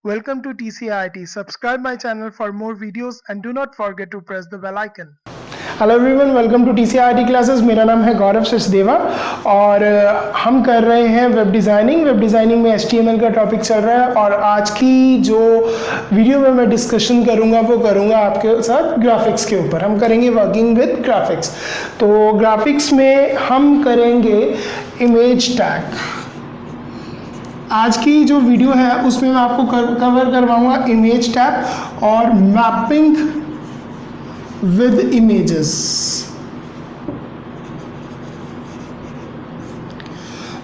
Welcome to TCIIT. Subscribe my channel for more videos and do not forget to press the bell icon. Hello everyone, welcome to TCIIT classes. मेरा नाम है गौरव सचदेवा और हम कर रहे हैं वेब डिज़ाइनिंग में HTML का टॉपिक चल रहा है। और आज की जो वीडियो में मैं डिस्कशन करूंगा वो करूंगा आपके साथ ग्राफिक्स के ऊपर। हम करेंगे वर्किंग विद ग्राफिक्स। तो ग्राफिक्स में हम करेंगे इमेज टैग। आज की जो वीडियो है उसमें मैं आपको कवर करवाऊंगा इमेज टैग और मैपिंग विद इमेजेस।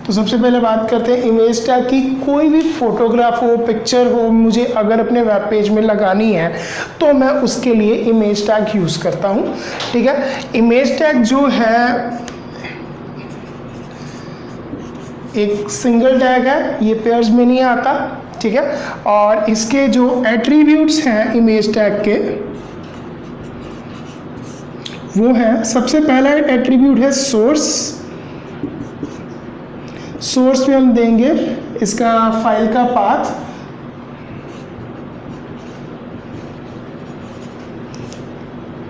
तो सबसे पहले बात करते हैं इमेज टैग की। कोई भी फोटोग्राफ हो, पिक्चर हो, मुझे अगर अपने वेब पेज में लगानी है तो मैं उसके लिए इमेज टैग यूज करता हूं। ठीक है, इमेज टैग जो है एक सिंगल टैग है, ये पेयर्स में नहीं आता। ठीक है, और इसके जो एट्रीब्यूट्स हैं इमेज टैग के वो है, सबसे पहला एट्रीब्यूट है सोर्स। सोर्स में हम देंगे इसका फाइल का पाथ।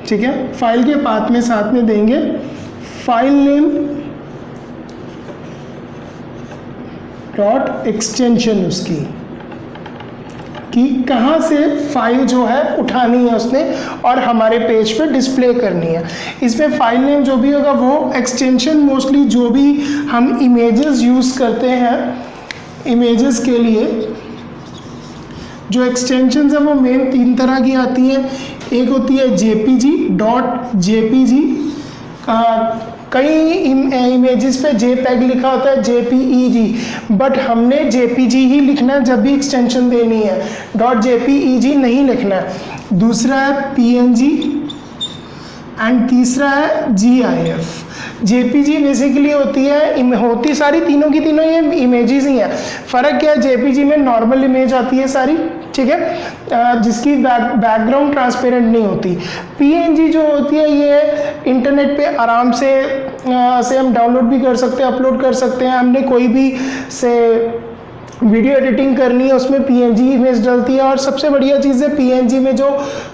ठीक है, फाइल के पाथ में साथ में देंगे फाइल नेम डॉट एक्सटेंशन उसकी, कि कहाँ से फाइल जो है उठानी है उसने और हमारे पेज पे डिस्प्ले करनी है। इसमें फाइल नेम जो भी होगा वो एक्सटेंशन, मोस्टली जो भी हम इमेजेस यूज़ करते हैं इमेजेस के लिए जो एक्सटेंशन है वो मेन 3 तरह की आती हैं। एक होती है JPG, डॉट JPG। कई इमेजेस पे JPEG लिखा होता है, JPEG, बट हमने JPG ही लिखना है जब भी एक्सटेंशन देनी है, डॉट JPEG नहीं लिखना है। दूसरा है PNG एंड तीसरा है GIF। JPG बेसिकली होती सारी तीनों की तीनों ये इमेजेस ही हैं। फ़र्क क्या है, JPG में नॉर्मल इमेज आती है सारी, ठीक है, जिसकी बैकग्राउंड ट्रांसपेरेंट नहीं होती। PNG जो होती है ये इंटरनेट पे आराम से हम डाउनलोड भी कर सकते हैं, अपलोड कर सकते हैं। हमने कोई भी से वीडियो एडिटिंग करनी है उसमें PNG इमेज डलती है। और सबसे बढ़िया चीज़ है PNG में जो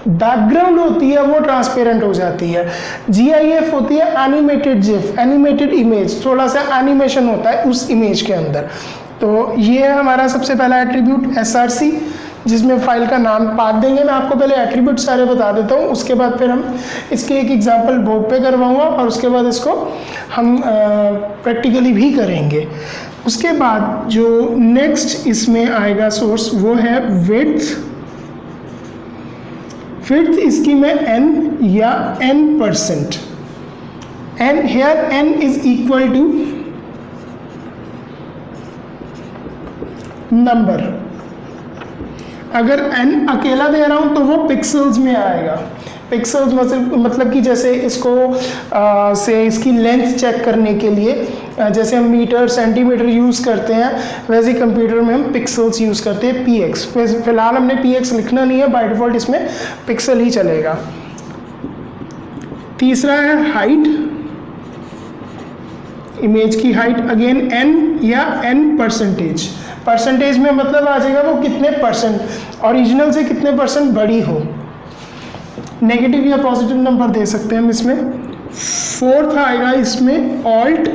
बैकग्राउंड होती है वो ट्रांसपेरेंट हो जाती है। GIF होती है एनिमेटेड GIF, एनिमेटेड इमेज, थोड़ा सा एनिमेशन होता है उस इमेज के अंदर। तो ये है हमारा सबसे पहला एट्रीब्यूट SRC, जिसमें फाइल का नाम पाथ देंगे। मैं आपको पहले एट्रीब्यूट सारे बता देता हूँ, उसके बाद फिर हम इसके एक एग्जांपल बोर्ड पे करवाऊंगा और उसके बाद इसको हम प्रैक्टिकली भी करेंगे। उसके बाद जो नेक्स्ट इसमें आएगा सोर्स वो है विड्थ। विड्थ इसकी मैं n या n%, n here n is equal to number. अगर n अकेला दे रहा हूं तो वो पिक्सल्स में आएगा। पिक्सल्स मतलब कि जैसे इसको से इसकी लेंथ चेक करने के लिए जैसे हम मीटर सेंटीमीटर यूज़ करते हैं वैसे कंप्यूटर में हम पिक्सल्स यूज़ करते हैं, px। फिलहाल हमने px लिखना नहीं है, बाय डिफ़ॉल्ट इसमें पिक्सल ही चलेगा। तीसरा है हाइट, इमेज की हाइट, अगेन n या n%। परसेंटेज में मतलब आ जाएगा वो कितने परसेंट, ओरिजिनल से कितने परसेंट बड़ी हो। नेगेटिव या पॉजिटिव नंबर दे सकते हैं हम इसमें। फोर्थ आएगा इसमें ऑल्ट।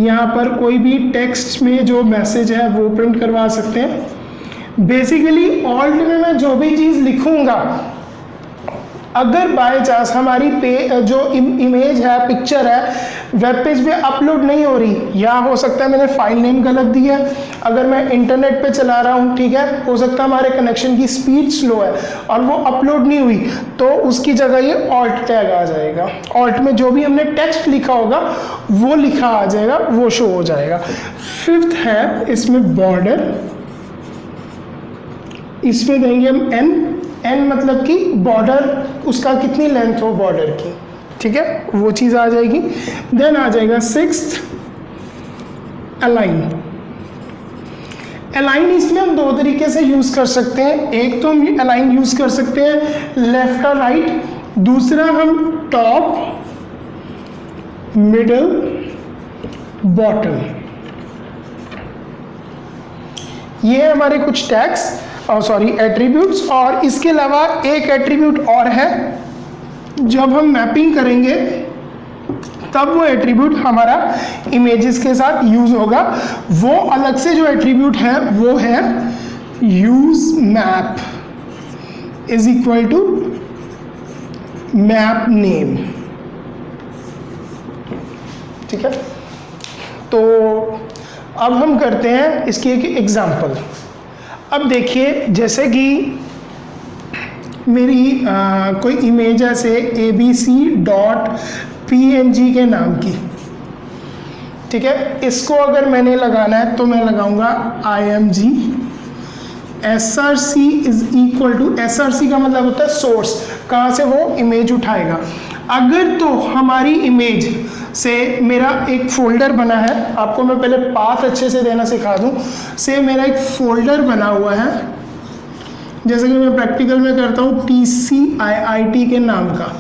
यहाँ पर कोई भी टेक्स्ट में जो मैसेज है वो प्रिंट करवा सकते हैं। बेसिकली ऑल्ट में मैं जो भी चीज़ लिखूंगा, अगर बाय चांस हमारी जो इमेज है, पिक्चर है, वेब पेज पे अपलोड नहीं हो रही, या हो सकता है मैंने फाइल नेम गलत दी है, अगर मैं इंटरनेट पे चला रहा हूँ, ठीक है, हो सकता है हमारे कनेक्शन की स्पीड स्लो है और वो अपलोड नहीं हुई, तो उसकी जगह ये ऑल्ट टैग आ जाएगा। ऑल्ट में जो भी हमने टेक्स्ट लिखा होगा वो लिखा आ जाएगा, वो शो हो जाएगा। फिफ्थ है इसमें बॉर्डर, इसमें देंगे हम n मतलब कि बॉर्डर उसका कितनी लेंथ हो बॉर्डर की, ठीक है, वो चीज़ आ जाएगी। देन आ जाएगा सिक्स्थ अलाइन। अलाइन इसमें हम 2 तरीके से यूज़ कर सकते हैं। एक तो हम अलाइन यूज़ कर सकते हैं लेफ्ट और राइट, दूसरा हम टॉप, मिडल, बॉटम। ये है हमारे कुछ टैग्स सॉरी एट्रीब्यूट्स। और इसके अलावा एक एट्रीब्यूट और है, जब हम मैपिंग करेंगे तब वो एट्रीब्यूट हमारा इमेजेस के साथ यूज होगा। वो अलग से जो एट्रीब्यूट है वो है usemap is equal to map name. ठीक है, तो अब हम करते हैं इसकी एक एग्जांपल। अब देखिए, जैसे कि मेरी कोई इमेज है से abc.png के नाम की, ठीक है, इसको अगर मैंने लगाना है तो मैं लगाऊंगा img src is equal to, src का मतलब होता है सोर्स, कहाँ से वो इमेज उठाएगा। अगर तो हमारी इमेज से मेरा एक फोल्डर बना है, आपको मैं पहले पाथ अच्छे से देना सिखा दूं, से मेरा एक फोल्डर बना हुआ है, जैसे कि मैं प्रैक्टिकल में करता हूँ TCIIT के नाम का,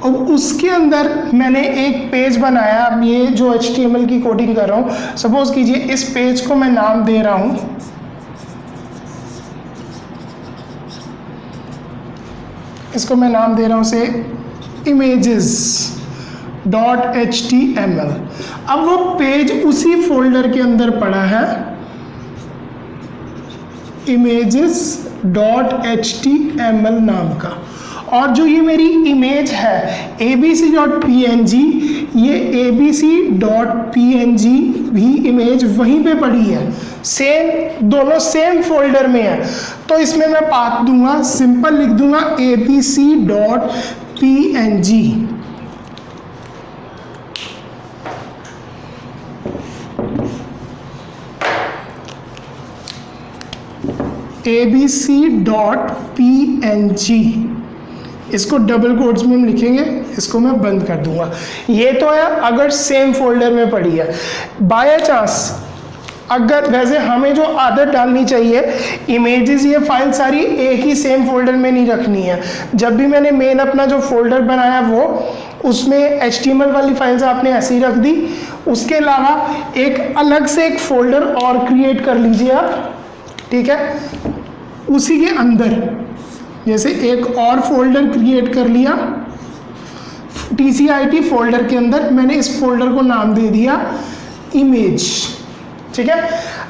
और उसके अंदर मैंने एक पेज बनाया। अब ये जो HTML की कोडिंग कर रहा हूँ, सपोज कीजिए इस पेज को मैं नाम दे रहा हूँ से images.html। अब वो पेज उसी फोल्डर के अंदर पड़ा है images.html नाम का। और जो ये मेरी इमेज है abc.png, ये abc.png भी इमेज वहीं पे पड़ी है, सेम, दोनों सेम फोल्डर में है। तो इसमें मैं पाथ दूंगा, सिंपल लिख दूंगा abc.png। abc.png, इसको डबल कोट्स में हम लिखेंगे, इसको मैं बंद कर दूंगा। ये तो है अगर सेम फोल्डर में पड़ी है। बाय चांस अगर, वैसे हमें जो आदत डालनी चाहिए, इमेजेस ये फाइल सारी एक ही सेम फोल्डर में नहीं रखनी है। जब भी मैंने मेन अपना जो फोल्डर बनाया वो, उसमें HTML वाली फाइल्स आपने ऐसे ही रख दी। उसके अलावा एक अलग से एक फोल्डर और क्रिएट कर लीजिए आप, ठीक है, उसी के अंदर जैसे एक और फोल्डर क्रिएट कर लिया TCIT फोल्डर के अंदर, मैंने इस फोल्डर को नाम दे दिया इमेज। ठीक है,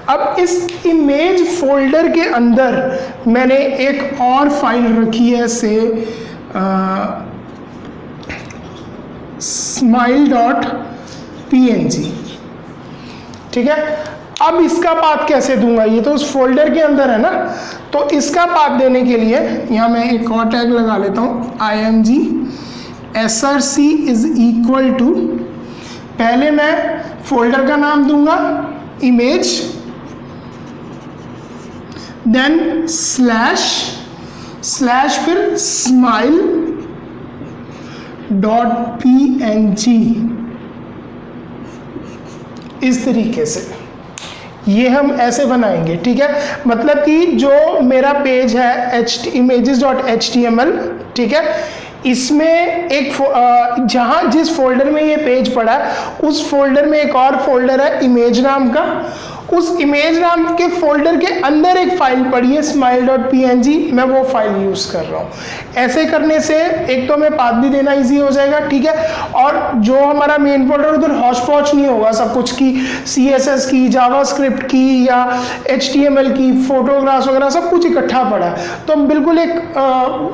अब इस इमेज फोल्डर के अंदर मैंने एक और फाइल रखी है से smile.png। ठीक है, अब इसका पाथ कैसे दूंगा, ये तो उस फोल्डर के अंदर है ना, तो इसका पाथ देने के लिए यहाँ मैं एक और टैग लगा लेता हूँ img src is equal to, पहले मैं फोल्डर का नाम दूंगा इमेज, देन स्लैश फिर smile.png। इस तरीके से ये हम ऐसे बनाएंगे। ठीक है, मतलब कि जो मेरा पेज है images.html, ठीक है, इसमें एक जहाँ जिस फोल्डर में ये पेज पड़ा है उस फोल्डर में एक और फोल्डर है इमेज नाम का, उस इमेज नाम के फोल्डर के अंदर एक फाइल पड़ी है smile.png, मैं वो फाइल यूज कर रहा हूँ। ऐसे करने से एक तो हमें पाथ भी देना इजी हो जाएगा, ठीक है, और जो हमारा मेन फोल्डर उधर हॉच पॉच नहीं होगा सब कुछ की, CSS की, जावास्क्रिप्ट की या HTML की, फोटोग्राफ्स वगैरह सब कुछ इकट्ठा पड़ा है, तो बिल्कुल एक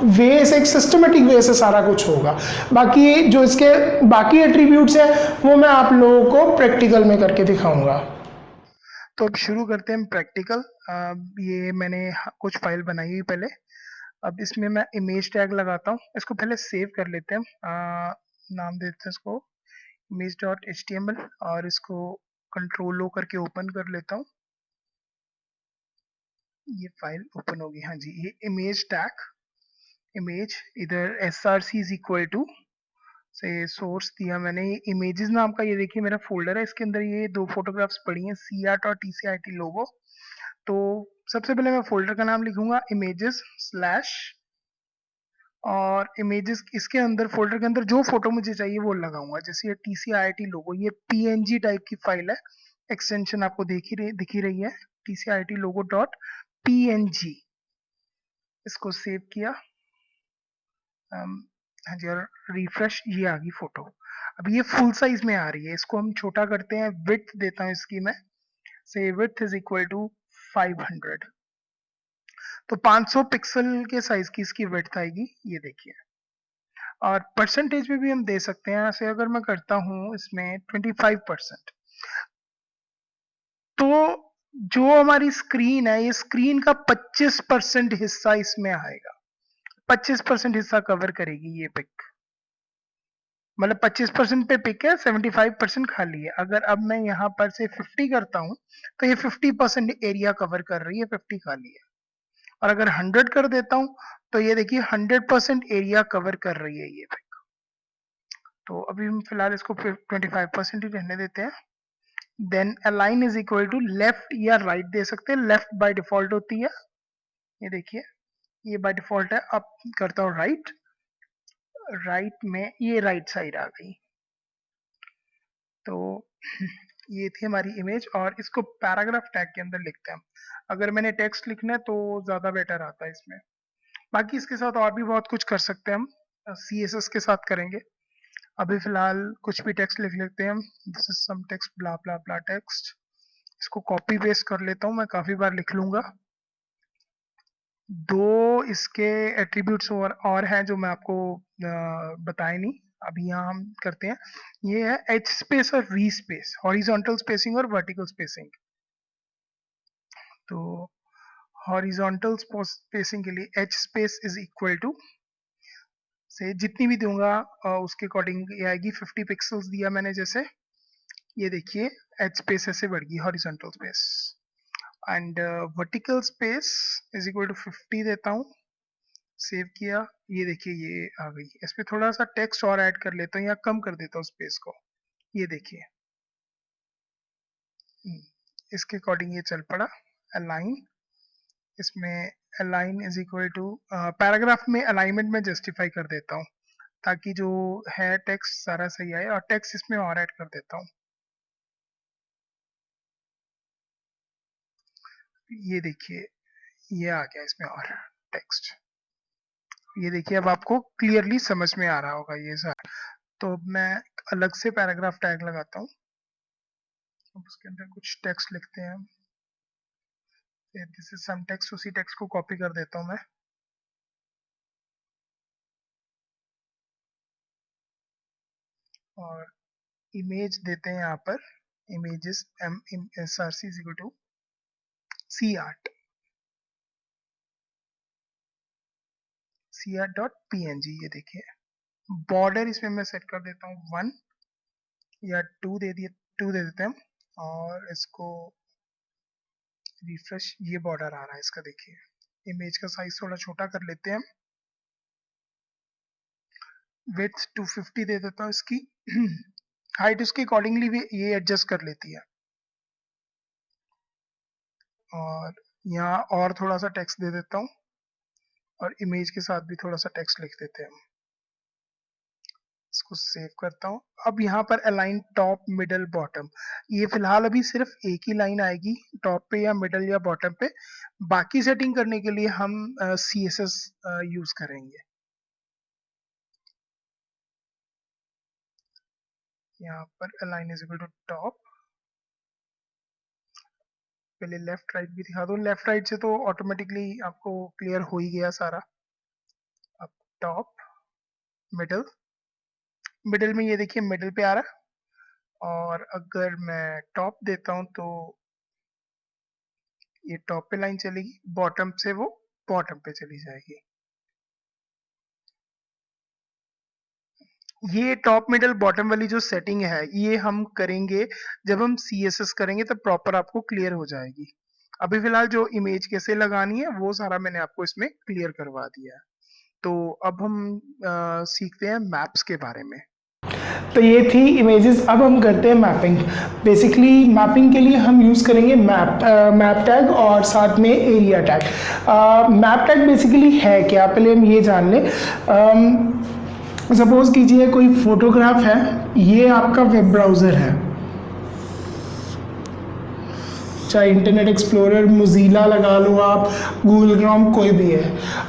वे से, एक सिस्टमेटिक वे से सारा कुछ होगा। बाकी जो इसके बाकी एट्रीब्यूट्स हैं वो मैं आप लोगों को प्रैक्टिकल में करके दिखाऊंगा। तो अब शुरू करते हैं प्रैक्टिकल। ये मैंने कुछ फाइल बनाई हुई पहले। अब इसमें मैं इमेज टैग लगाता हूँ, इसको पहले सेव कर लेते हैं। नाम देते हैं इसको image.html और इसको कंट्रोल O करके ओपन कर लेता हूँ। ये फाइल ओपन होगी, हाँ जी, ये इमेज टैग, इमेज इधर src इज इक्वल टू से सोर्स दिया मैंने, इमेजेस नाम का, ये देखिए मेरा फोल्डर है, इसके अंदर ये दो फोटोग्राफ्स पड़ी हैं, CART और TCIT लोगो। तो सबसे पहले मैं फोल्डर का नाम लिखूंगा इमेजेस स्लैश, और इमेजेस इसके अंदर फोल्डर के अंदर जो फोटो मुझे चाहिए वो लगाऊंगा। जैसे ये TCIT लोगो, ये PNG टाइप की फाइल है, एक्सटेंशन आपको दिख ही रही है। TCIT logo डॉट PNG, इसको सेव किया। हाँ जी, और रिफ्रेश, ये आ गई फोटो। अब ये फुल साइज में आ रही है, इसको हम छोटा करते हैं, विड्थ देता हूँ इसकी मैं, से विड्थ इज इक्वल टू 500, तो 500 पिक्सल के साइज की इसकी विड्थ आएगी, ये देखिए। और परसेंटेज में भी हम दे सकते हैं, ऐसे अगर मैं करता हूँ इसमें 25%, तो जो हमारी स्क्रीन है, ये स्क्रीन का 25% हिस्सा इसमें आएगा, 25% हिस्सा कवर करेगी ये पिक, मतलब 25% पे पिक है, 75% खाली है। अगर अब मैं यहाँ पर से 50 करता हूँ तो ये 50% एरिया कवर कर रही है, 50 खाली है। और अगर 100 कर देता हूँ तो ये देखिए 100% एरिया कवर कर रही है ये पिक। तो अभी हम फिलहाल इसको 25% ही रहने देते हैं। Then align is equal to left या राइट दे सकते हैं, लेफ्ट बाय डिफॉल्ट होती है, ये देखिए ये बाय डिफॉल्ट है। अब करता हूँ राइट, राइट में ये राइट साइड आ गई। तो ये थी हमारी इमेज, और इसको पैराग्राफ टैग के अंदर लिखते हैं। अगर मैंने टेक्स्ट लिखना है तो ज़्यादा बेटर आता है इसमें। बाकी इसके साथ और भी बहुत कुछ कर सकते हैं हम, CSS के साथ करेंगे। अभी फिलहाल कुछ भी टेक्स्ट लिख लेते हैं हम, this is some text blah blah blah text. इसको कॉपी पेस्ट कर लेता हूँ, मैं काफ़ी बार लिख लूँगा। दो इसके एट्रीब्यूट्स और हैं जो मैं आपको बताए नहीं, अभी यहाँ हम करते हैं। ये है H स्पेस और V स्पेस, हॉरिजॉन्टल स्पेसिंग और वर्टिकल स्पेसिंग। तो हॉरिजॉन्टल स्पेसिंग के लिए H space is equal to, से जितनी भी दूंगा उसके अकॉर्डिंग ये आएगी। 50 पिक्सल्स दिया मैंने, जैसे ये देखिए H स्पेस ऐसे बढ़ गई, horizontal space. And vertical space is equal to 50 देता हूँ, सेव किया, ये देखिए ये आ गई। इसमें थोड़ा सा टेक्स्ट और ऐड कर लेता हूँ या कम कर देता हूँ स्पेस को, ये देखिए इसके अकॉर्डिंग ये चल पड़ा। अलाइन, इसमें align is equal to, paragraph में अलाइनमेंट में जस्टिफाई कर देता हूँ ताकि जो है टेक्स्ट सारा सही आए, और टेक्स्ट इसमें और ऐड कर देता हूँ। ये देखिए ये आ गया इसमें और टेक्स्ट, ये देखिए अब आपको क्लियरली समझ में आ रहा होगा ये सर। तो मैं अलग से पैराग्राफ टैग लगाता हूँ, उसके अंदर कुछ टेक्स्ट लिखते हैं हम। दिस इज सम टेक्स्ट, उसी टेक्स्ट को कॉपी कर देता हूँ मैं, और इमेज देते हैं यहाँ पर, images src is equal to cart, cart.png। ये देखिए बॉर्डर इसमें मैं सेट कर देता हूँ 1 या 2 दे देते हैं हम, और इसको रिफ्रेश, ये बॉर्डर आ रहा है इसका, देखिए। इमेज का साइज थोड़ा छोटा कर लेते हैं हम, विड्थ 250 दे देता हूँ इसकी। हाइट उसके अकॉर्डिंगली भी ये एडजस्ट कर लेती है। और यहाँ और थोड़ा सा टेक्स्ट दे देता हूँ, और इमेज के साथ भी थोड़ा सा टेक्स्ट लिख देते हैं हम। इसको सेव करता हूँ। अब यहाँ पर अलाइन टॉप मिडल बॉटम, ये फिलहाल अभी सिर्फ एक ही लाइन आएगी टॉप पे या मिडल या बॉटम पे। बाकी सेटिंग करने के लिए हम CSS यूज करेंगे। यहाँ पर align is equal to top, पहले लेफ्ट राइट भी दिखा दो, लेफ्ट राइट से तो ऑटोमेटिकली आपको क्लियर हो ही गया सारा। अब टॉप मिडल, मिडल में ये देखिए मिडल पे आ रहा है, और अगर मैं टॉप देता हूँ तो ये टॉप पे लाइन चलेगी, बॉटम से वो बॉटम पे चली जाएगी। ये टॉप मिडल बॉटम वाली जो सेटिंग है ये हम करेंगे जब हम CSS करेंगे, तब प्रॉपर आपको क्लियर हो जाएगी। अभी फिलहाल जो इमेज कैसे लगानी है वो सारा मैंने आपको इसमें क्लियर करवा दिया है। तो अब हम सीखते हैं मैप्स के बारे में। तो ये थी इमेजेस। अब हम करते हैं मैपिंग। बेसिकली मैपिंग के लिए हम यूज़ करेंगे मैप टैग और साथ में area tag. Map tag basically है क्या, पहले हम ये जान लें। सपोज कीजिए कोई फोटोग्राफ है, ये आपका वेब ब्राउज़र है, चाहे इंटरनेट एक्सप्लोरर, मोज़िला लगा लो आप, गूगल क्रोम, कोई भी है।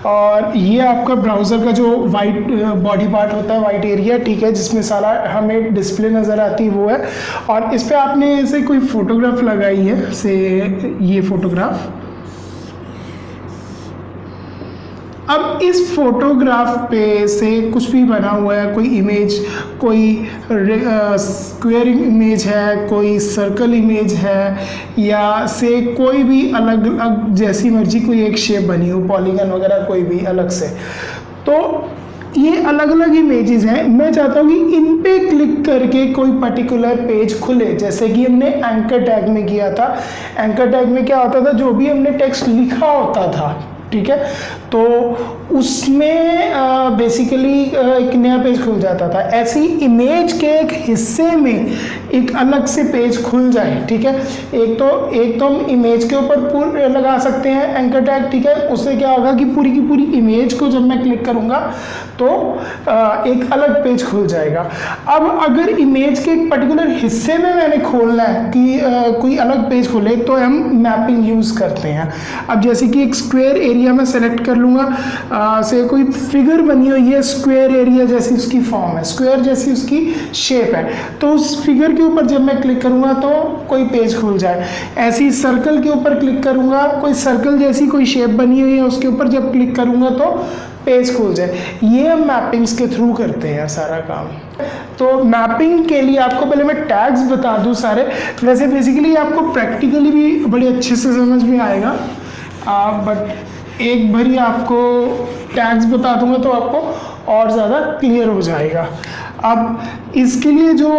और ये आपका ब्राउज़र का जो वाइट बॉडी पार्ट होता है, वाइट एरिया, ठीक है, जिसमें सारा हमें डिस्प्ले नज़र आती है, वो है। और इस पर आपने ऐसे कोई फ़ोटोग्राफ लगाई है, से ये फ़ोटोग्राफ। अब इस फोटोग्राफ पे से कुछ भी बना हुआ है, कोई इमेज, कोई स्क्वायर इमेज है, कोई सर्कल इमेज है, या से कोई भी अलग अलग जैसी मर्जी कोई एक शेप बनी हो, पॉलीगन वगैरह कोई भी अलग से। तो ये अलग अलग इमेजेस हैं। मैं चाहता हूँ कि इन पे क्लिक करके कोई पर्टिकुलर पेज खुले, जैसे कि हमने एंकर टैग में किया था। एंकर टैग में क्या होता था, जो भी हमने टेक्स्ट लिखा होता था, ठीक है, तो उसमें बेसिकली एक नया पेज खुल जाता था। ऐसी इमेज के एक हिस्से में एक अलग से पेज खुल जाए, ठीक है। एक तो हम इमेज के ऊपर लगा सकते हैं एंकर टैग, ठीक है। उससे क्या होगा कि पूरी की पूरी इमेज को जब मैं क्लिक करूँगा तो एक अलग पेज खुल जाएगा। अब अगर इमेज के एक पर्टिकुलर हिस्से में मैंने खोलना है कि कोई अलग पेज खोले, तो हम मैपिंग यूज़ करते हैं। अब जैसे कि एक स्क्वायर एरिया में सेलेक्ट कर लूँगा, से कोई फिगर बनी हुई है, स्क्वायर एरिया जैसी उसकी फॉर्म है, स्क्वायर जैसी उसकी शेप है, तो उस फिगर के ऊपर जब मैं क्लिक करूँगा तो कोई पेज खुल जाए। ऐसी सर्कल के ऊपर क्लिक करूँगा, कोई सर्कल जैसी कोई शेप बनी हुई है, उसके ऊपर जब क्लिक करूँगा तो पेज खुल जाए। ये हम मैपिंग्स के थ्रू करते हैं सारा काम। तो मैपिंग के लिए आपको पहले मैं टैग्स बता दूं सारे, वैसे बेसिकली आपको प्रैक्टिकली भी बड़े अच्छे से समझ में आएगा, बट एक बार ही आपको टैग्स बता दूंगा तो आपको और ज़्यादा क्लियर हो जाएगा। अब इसके लिए जो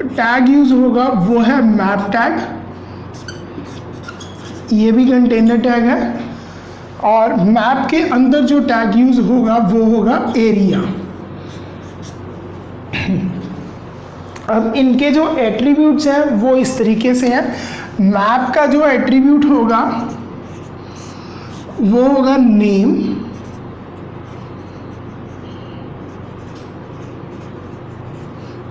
टैग यूज़ होगा वो है मैप टैग, ये भी कंटेनर टैग है। और मैप के अंदर जो टैग यूज होगा वो होगा एरिया। अब इनके जो एट्रीब्यूट्स हैं वो इस तरीके से हैं। मैप का जो एट्रीब्यूट होगा वो होगा name,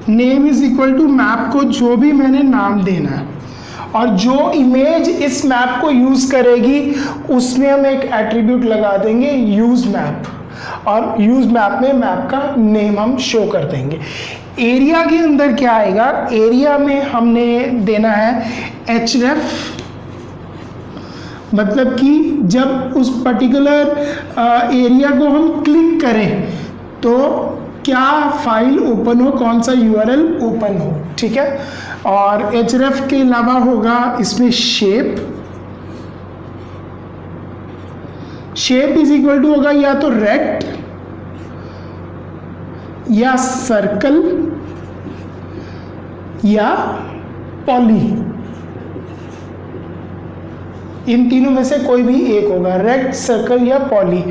name is equal to map को जो भी मैंने नाम देना है, और जो इमेज इस मैप को यूज करेगी उसमें हम एक एट्रीब्यूट लगा देंगे यूज मैप, और यूज मैप में मैप का नेम हम शो कर देंगे। एरिया के अंदर क्या आएगा, एरिया में हमने देना है href, मतलब कि जब उस पर्टिकुलर एरिया को हम क्लिक करें तो क्या फाइल ओपन हो, कौन सा यूआरएल ओपन हो, ठीक है। और href के अलावा होगा इसमें shape, shape is equal to होगा या तो रेक्ट या सर्कल या पॉली, इन तीनों में से कोई भी एक होगा, रेक्ट, सर्कल या पॉली।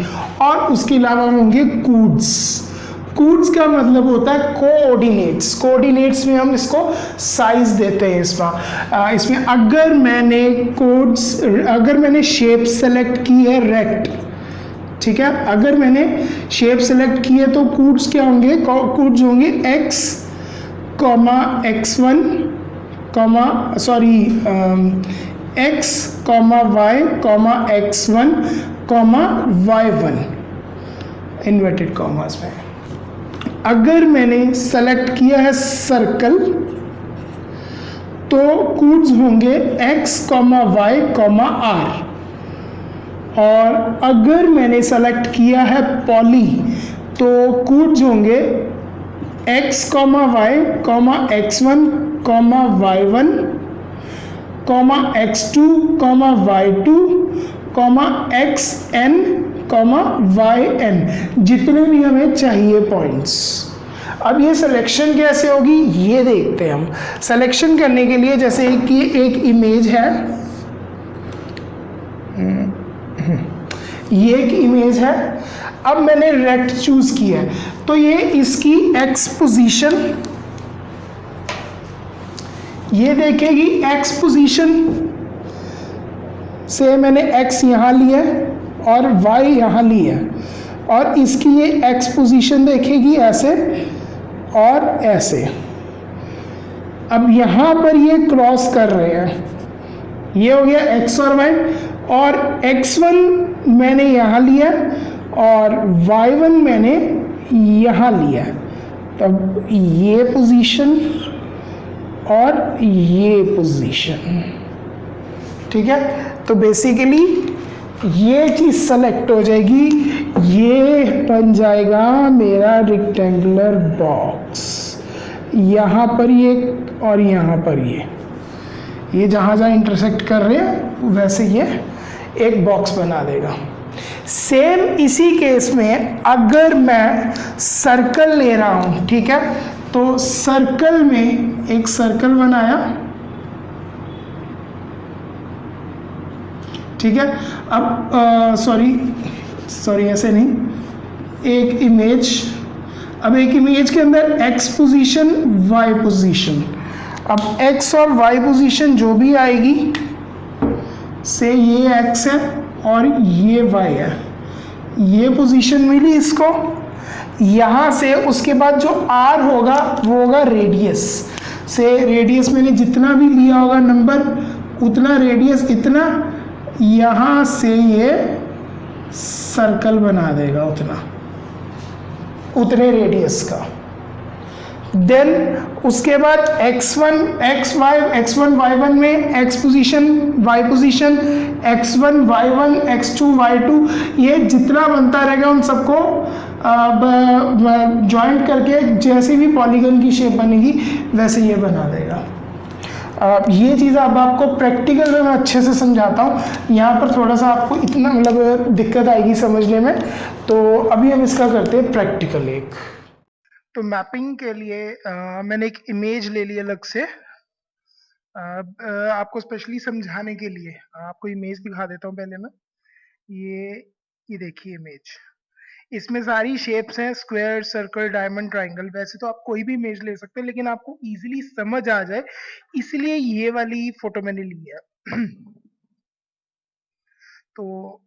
और उसके अलावा होंगे कूड्स। कूड्स का मतलब होता है कोऑर्डिनेट्स। कोऑर्डिनेट्स में हम इसको साइज देते हैं। इसमें अगर मैंने शेप सेलेक्ट की है रेक्ट, ठीक है, अगर मैंने शेप सेलेक्ट की है तो कूड्स क्या होंगे, कूड्स होंगे x, x1, x, y, x1, y1 inverted commas में। अगर मैंने सेलेक्ट किया है सर्कल तो कूड्स होंगे x, y, r। और अगर मैंने सेलेक्ट किया है पॉली तो कूड्स होंगे x, y, x1, y1, x2, y2, xn, yn, जितने भी हमें चाहिए पॉइंट्स। अब ये सिलेक्शन कैसे होगी ये देखते हैं हम। सिलेक्शन करने के लिए जैसे कि एक इमेज है, ये एक इमेज है, अब मैंने रेक्ट चूज किया है तो ये इसकी एक्स पोजीशन, ये देखेगी एक्स पोजीशन से मैंने एक्स यहाँ लिया और वाई यहाँ लिया, और इसकी ये एक्स पोजीशन देखेगी ऐसे और ऐसे। अब यहाँ पर ये क्रॉस कर रहे हैं, ये हो गया x और y, और x1 मैंने यहाँ लिया और y1 मैंने यहाँ लिया। तब ये पोजीशन और ये पोजीशन, ठीक है। तो बेसिकली ये चीज सेलेक्ट हो जाएगी, ये बन जाएगा मेरा रेक्टेंगुलर बॉक्स। यहाँ पर ये और यहाँ पर ये जहाँ जहाँ इंटरसेक्ट कर रहे हैं वैसे ये एक बॉक्स बना देगा। सेम इसी केस में अगर मैं सर्कल ले रहा हूँ, ठीक है, तो सर्कल में एक सर्कल बनाया, ठीक है। अब सॉरी ऐसे नहीं, एक इमेज, अब एक इमेज के अंदर x पोजीशन y पोजीशन, अब x और y पोजीशन जो भी आएगी, से ये x है और ये y है, ये पोजीशन मिली इसको। यहाँ से उसके बाद जो r होगा वो होगा रेडियस से, रेडियस मैंने जितना भी लिया होगा नंबर उतना रेडियस इतना, यहाँ से ये सर्कल बना देगा उतने रेडियस का। देन उसके बाद x1 y1 में x position y position, x1 y1 x2 y2, ये जितना बनता रहेगा उन सबको जॉइंट करके जैसी भी पॉलीगन की शेप बनेगी वैसे ये बना देगा। ये चीज़ अब आपको प्रैक्टिकल में मैं अच्छे से समझाता हूँ, यहाँ पर थोड़ा सा आपको इतना मतलब दिक्कत आएगी समझने में। तो अभी हम इसका करते हैं प्रैक्टिकल एक। तो मैपिंग के लिए मैंने एक इमेज ले ली अलग से, आपको स्पेशली समझाने के लिए आपको इमेज दिखा देता हूँ पहले मैं। ये देखिए इमेज, इसमें सारी शेप्स हैं, स्क्वायर, सर्कल, डायमंड, ट्रायंगल। वैसे तो आप कोई भी इमेज ले सकते हैं, लेकिन आपको इजीली समझ आ जाए इसलिए ये वाली फोटो मैंने ली है। तो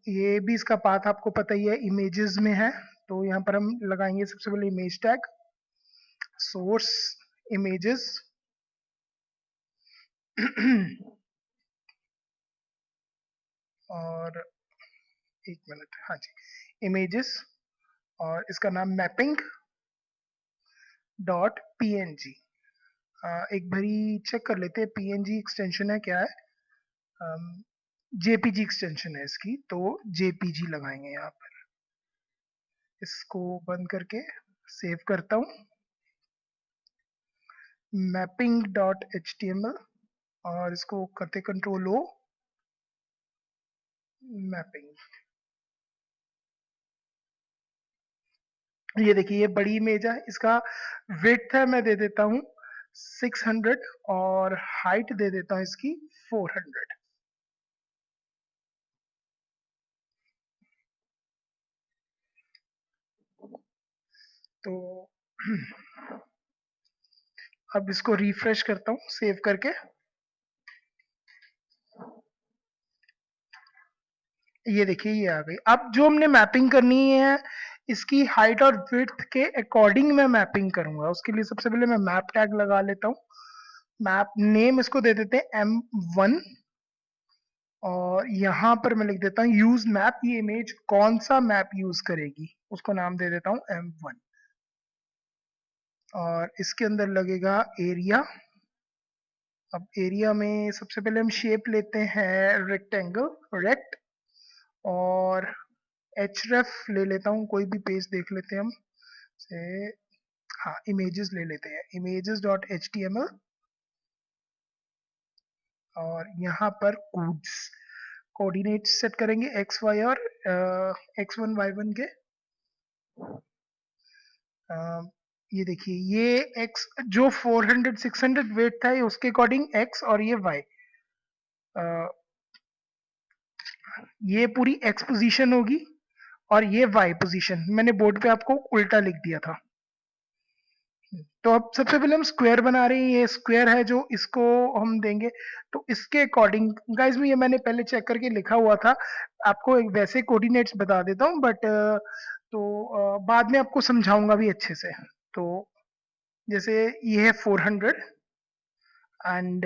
ये भी इसका पाथ आपको पता ही है, इमेजेस में है। तो यहाँ पर हम लगाएंगे सबसे पहले इमेज टैग, सोर्स इमेजेस, और एक मिनट, हाँ जी, इमेजेस, और इसका नाम मैपिंग डॉट png। एक बारी चेक कर लेते हैं png एक्सटेंशन है क्या है। jpg एक्सटेंशन है इसकी, तो jpg लगाएंगे यहाँ पर। इसको बंद करके सेव करता हूँ, मैपिंग डॉट html, और इसको करते कंट्रोल ओ, मैपिंग। ये देखिए ये बड़ी इमेज है, इसका विड्थ है मैं दे देता हूँ 600 और हाइट दे देता हूँ इसकी 400। तो अब इसको रिफ्रेश करता हूँ सेव करके। ये देखिए ये आ गई। अब जो हमने मैपिंग करनी है इसकी हाइट और विड्थ के अकॉर्डिंग मैं मैपिंग करूंगा। उसके लिए सबसे पहले मैं मैप टैग लगा लेता हूँ। मैप नेम इसको दे देते हैं M1, और यहाँ पर मैं लिख देता हूँ यूज मैप। ये इमेज कौन सा मैप यूज करेगी उसको नाम दे देता हूँ M1, और इसके अंदर लगेगा एरिया। अब एरिया में सबसे पहले हम शेप लेते हैं रेक्टेंगल, रेक्ट, और href ले लेता हूँ, कोई भी पेज देख लेते हैं हम से, हाँ इमेजेस ले लेते हैं, images डॉट html, और यहाँ पर कोऑर्डिनेट सेट करेंगे x y और x1 y1 के। ये देखिए ये x जो 400 600 वेट था ये उसके अकॉर्डिंग x, और ये y, ये पूरी x पोजीशन होगी और ये y पोजीशन। मैंने बोर्ड पे आपको उल्टा लिख दिया था। तो अब सबसे पहले हम स्क्वायर बना रहे हैं, ये स्क्वायर है जो इसको हम देंगे। तो इसके अकॉर्डिंग गाइस में ये मैंने पहले चेक करके लिखा हुआ था, आपको एक वैसे कोऑर्डिनेट्स बता देता हूँ, बट तो बाद में आपको समझाऊंगा भी अच्छे से। तो जैसे ये है 400 एंड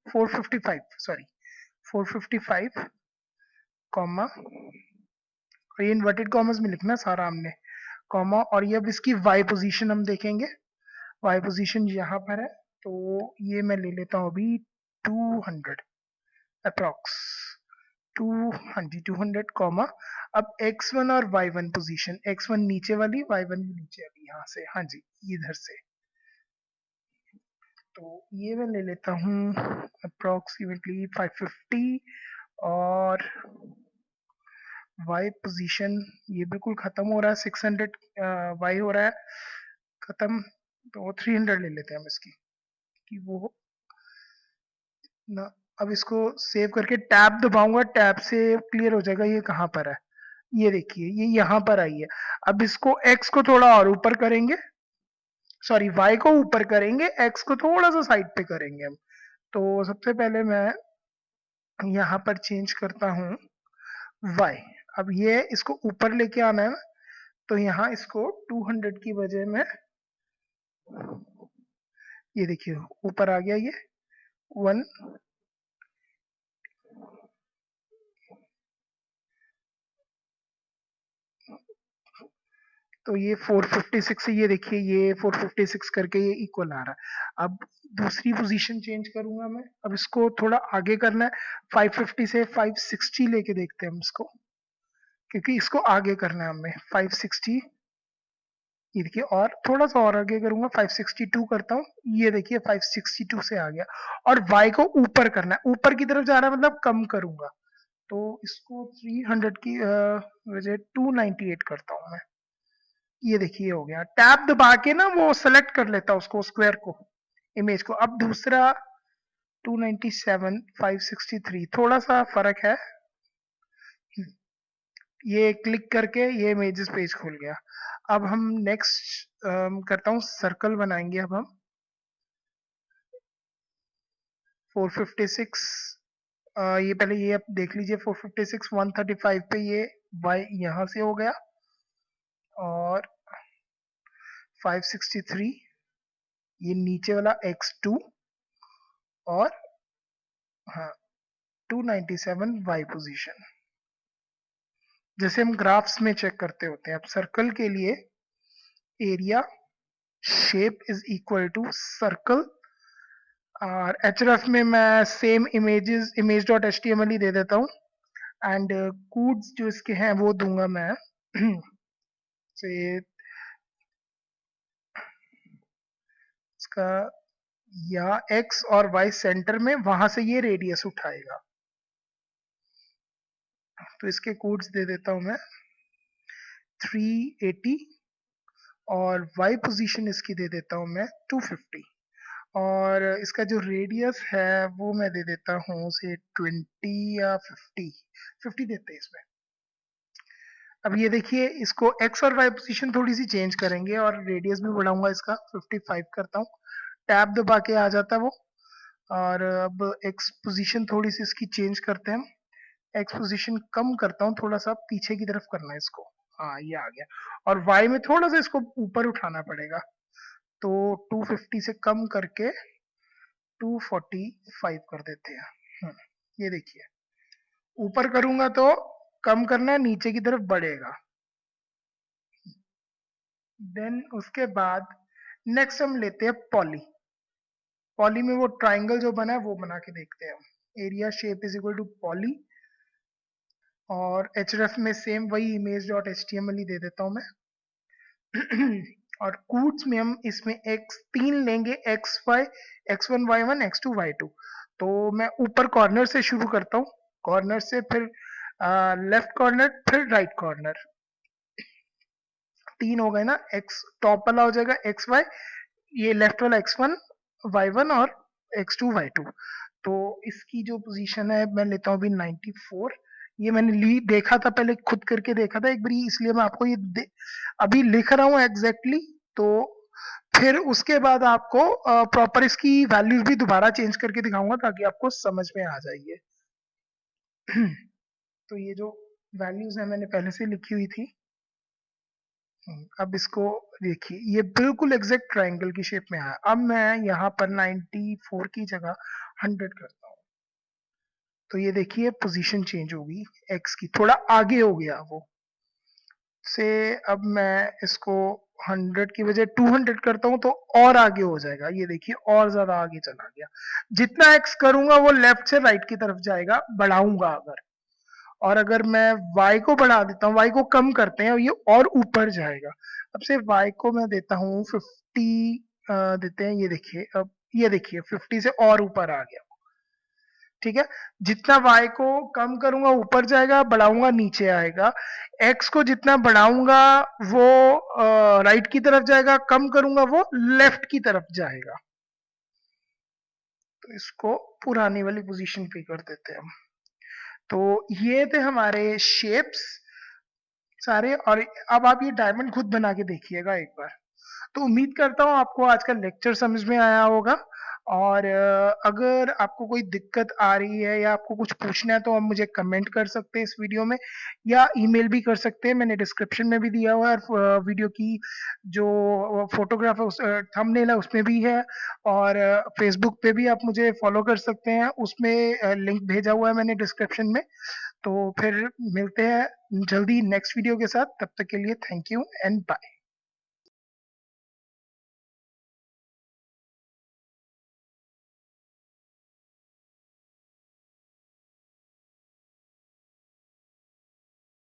455, सॉरी 455 कॉमा, ये इन्वर्टेड कॉमर्स में लिखना सारा हमने, कॉमा, और ये अब इसकी वाई पोजीशन हम देखेंगे। वाई पोजीशन यहाँ पर है, तो ये मैं ले लेता हूँ अभी 200 अप्रॉक्स, 200 कॉमा। अब x1 और y1 पोजीशन, x1 नीचे वाली, y1 नीचे वाली, यहाँ से, हाँ जी, इधर से। तो ये मैं ले लेता हूँ अप्रोक्सीमेटली 550, और y पोजीशन ये बिल्कुल खत्म हो रहा है, 600 y हो रहा है खत्म, तो 300 ले लेते हैं हम इसकी, कि वो ना। अब इसको सेव करके टैब दबाऊंगा, टैब से क्लियर हो जाएगा ये कहाँ पर है। ये देखिए ये यहाँ पर आई है। अब इसको x को थोड़ा और ऊपर करेंगे, सॉरी y को ऊपर करेंगे, x को थोड़ा सा साइड पे करेंगे हम। तो सबसे पहले मैं यहाँ पर चेंज करता हूँ y। अब ये इसको ऊपर लेके आना है ना, तो यहाँ इसको 200 की वजह में, ये देखिए ऊपर आ गया ये 1, तो ये 456 है, ये देखिए ये 456 करके ये इक्वल आ रहा है। अब दूसरी पोजीशन चेंज करूंगा मैं, अब इसको थोड़ा आगे करना है, 550 से 560 लेके देखते हैं हम इसको, क्योंकि इसको आगे करना है हमें 560, ये देखिए, और थोड़ा सा और आगे करूंगा, 562 करता हूँ, ये देखिए 562 से आ गया। और y को ऊपर करना है, ऊपर की तरफ जा रहा है मतलब कम करूंगा, तो इसको 300 की वजह 298 करता हूँ मैं। ये देखिए हो गया, टैब दबा के ना वो सेलेक्ट कर लेता उसको, स्क्वायर को, इमेज को। अब दूसरा 297 563, थोड़ा सा फर्क है, ये क्लिक करके ये इमेजेस पेज खुल गया। अब हम नेक्स्ट करता हूँ, सर्कल बनाएंगे अब हम 456, ये पहले ये आप देख लीजिए, 456 135 पे ये y यहाँ से हो गया, और 563 ये नीचे वाला x2, और हाँ 297 y पोजीशन, जैसे हम ग्राफ्स में चेक करते होते हैं। अब सर्कल के लिए area shape is equal to circle, और href में मैं same images image dot html ही दे देता हूँ, एंड कोड्स जो इसके हैं वो दूंगा मैं से इसका, या x और y सेंटर में, वहां से ये रेडियस उठाएगा, तो इसके कोड्स दे देता हूं मैं 380, और y पोजीशन इसकी दे देता हूं मैं 250, और इसका जो रेडियस है वो मैं दे देता हूँ से 20 या 50 देते हैं इसमें। अब ये देखिए इसको x और y पोजीशन थोड़ी सी चेंज करेंगे, और रेडियस भी बढ़ाऊंगा इसका, 55 करता हूँ, टैब दबा के आ जाता है वो। और अब x पोजीशन थोड़ी सी इसकी चेंज करते हैं हम, x पोजीशन कम करता हूँ, थोड़ा सा पीछे की तरफ करना है इसको, हाँ ये आ गया। और y में थोड़ा सा इसको ऊपर उठाना पड़ेगा, तो 250 से कम करके 245 कर देते हैं। ये देखिए ऊपर करूंगा तो कम करना है, नीचे की तरफ बढ़ेगा। देन उसके बाद नेक्स्ट हम लेते हैं पॉली। पॉली में वो ट्राइंगल जो बना है वो बना के देखते हैं हम। Area shape is equal to poly, और href में सेम वही इमेज डॉट html ही दे देता हूं मैं और कूट्स में हम इसमें x3 लेंगे, xy, x1 y1 x2 y2। तो मैं ऊपर कॉर्नर से शुरू करता हूँ, कॉर्नर से, फिर लेफ्ट कॉर्नर, फिर राइट कॉर्नर, 3 हो गए ना। x टॉप वाला हो जाएगा xy, ये लेफ्ट वाला x1 y1 और x2 y2। तो इसकी जो पोजीशन है मैं लेता हूँ अभी 94। ये मैंने देखा था पहले, खुद करके देखा था एक बार, इसलिए मैं आपको ये अभी लिख रहा हूँ एग्जैक्टली। तो फिर उसके बाद आपको प्रॉपर इसकी वैल्यूज भी दोबारा चेंज करके दिखाऊंगा, ताकि आपको समझ में आ जाइए तो ये जो वैल्यूज है मैंने पहले से लिखी हुई थी। अब इसको देखिए, ये बिल्कुल एग्जैक्ट ट्रायंगल की शेप में आया। अब मैं यहाँ पर 94 की जगह 100 करता हूँ, तो ये देखिए पोजीशन चेंज होगी एक्स की, थोड़ा आगे हो गया वो से। अब मैं इसको 100 की बजाय 200 करता हूँ तो और आगे हो जाएगा, ये देखिए और ज्यादा आगे चला गया। जितना एक्स करूंगा वो लेफ्ट से राइट की तरफ जाएगा, बढ़ाऊंगा अगर। और अगर मैं y को बढ़ा देता हूँ, y को कम करते हैं, ये और ऊपर जाएगा। अब से y को मैं देता हूँ 50 देते हैं, ये देखिए अब ये देखिए 50 से और ऊपर आ गया। ठीक है, जितना y को कम करूंगा ऊपर जाएगा, बढ़ाऊंगा नीचे आएगा। x को जितना बढ़ाऊंगा वो राइट की तरफ जाएगा, कम करूंगा वो लेफ्ट की तरफ जाएगा। तो इसको पुरानी वाली पोजीशन पे कर देते हैं हम। तो ये थे हमारे शेप्स सारे, और अब आप ये डायमंड खुद बना के देखिएगा एक बार। तो उम्मीद करता हूँ आपको आज का लेक्चर समझ में आया होगा। और अगर आपको कोई दिक्कत आ रही है या आपको कुछ पूछना है तो आप मुझे कमेंट कर सकते हैं इस वीडियो में, या ईमेल भी कर सकते हैं, मैंने डिस्क्रिप्शन में भी दिया हुआ है। और वीडियो की जो फोटोग्राफ है, उस थंबनेल है उसमें भी है। और फेसबुक पे भी आप मुझे फॉलो कर सकते हैं, उसमें लिंक भेजा हुआ है मैंने डिस्क्रिप्शन में। तो फिर मिलते हैं जल्दी नेक्स्ट वीडियो के साथ, तब तक के लिए थैंक यू एंड बाय।